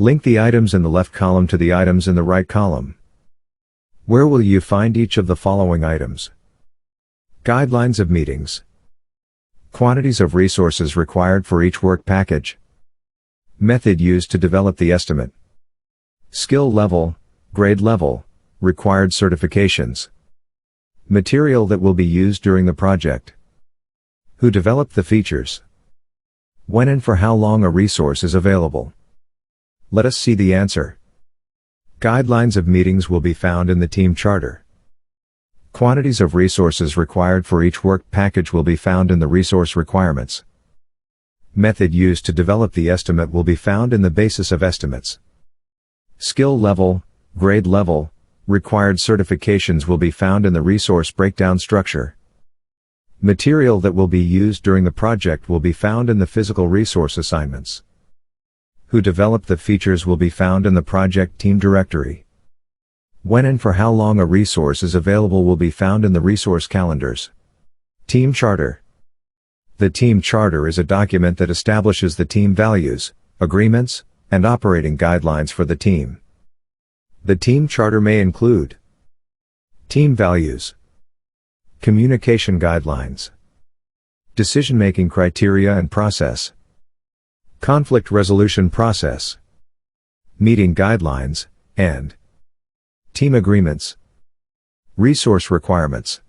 Link the items in the left column to the items in the right column. Where will you find each of the following items? Guidelines of meetings. Quantities of resources required for each work package. Method used to develop the estimate. Skill level, grade level, required certifications. Material that will be used during the project. Who developed the features? When and for how long a resource is available? Let us see the answer. Guidelines of meetings will be found in the team charter. Quantities of resources required for each work package will be found in the resource requirements. Method used to develop the estimate will be found in the basis of estimates. Skill level, grade level, required certifications will be found in the resource breakdown structure. Material that will be used during the project will be found in the physical resource assignments. Who developed the features will be found in the project team directory. When and for how long a resource is available will be found in the resource calendars. Team charter. The team charter is a document that establishes the team values, agreements, and operating guidelines for the team. The team charter may include team values, communication guidelines, decision-making criteria and process, conflict resolution process, meeting guidelines, and team agreements. Resource requirements.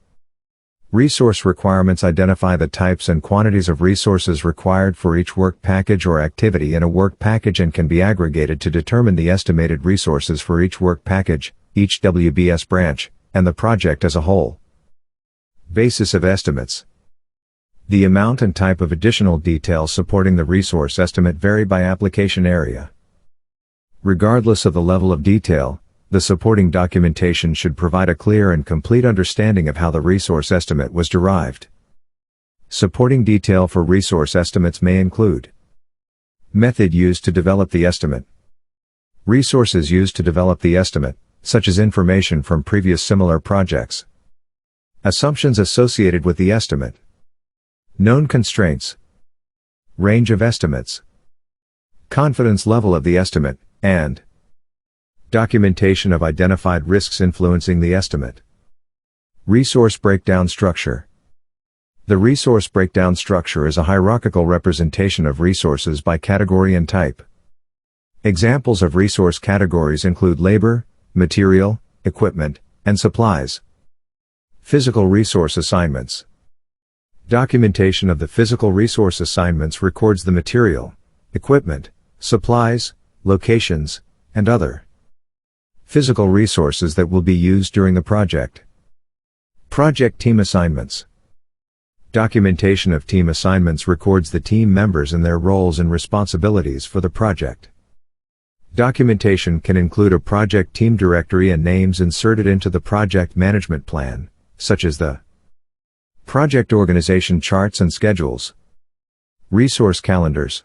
Resource requirements identify the types and quantities of resources required for each work package or activity in a work package and can be aggregated to determine the estimated resources for each work package, each WBS branch, and the project as a whole. Basis of estimates. The amount and type of additional details supporting the resource estimate vary by application area. Regardless of the level of detail, the supporting documentation should provide a clear and complete understanding of how the resource estimate was derived. Supporting detail for resource estimates may include method used to develop the estimate, resources used to develop the estimate, such as information from previous similar projects, assumptions associated with the estimate, known constraints, range of estimates, confidence level of the estimate, and documentation of identified risks influencing the estimate. Resource breakdown structure. The resource breakdown structure is a hierarchical representation of resources by category and type. Examples of resource categories include labor, material, equipment, and supplies. Physical resource assignments. Documentation of the physical resource assignments records the material, equipment, supplies, locations, and other physical resources that will be used during the project. Project team assignments. Documentation of team assignments records the team members and their roles and responsibilities for the project. Documentation can include a project team directory and names inserted into the project management plan, such as the project organization charts and schedules. Resource calendars.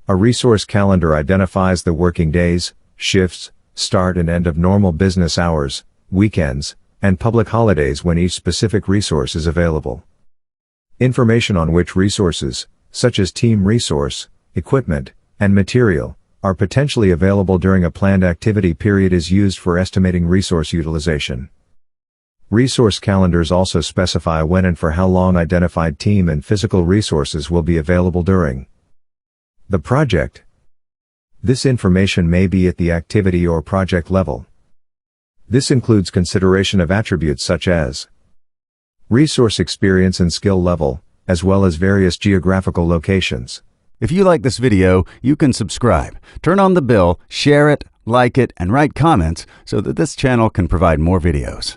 A resource calendar identifies the working days, shifts, start and end of normal business hours, weekends, and public holidays when each specific resource is available. Information on which resources, such as team resource, equipment, and material, are potentially available during a planned activity period is used for estimating resource utilization. Resource calendars also specify when and for how long identified team and physical resources will be available during the project. This information may be at the activity or project level. This includes consideration of attributes such as resource experience and skill level, as well as various geographical locations. If you like this video, you can subscribe, turn on the bell, share it, like it, and write comments so that this channel can provide more videos.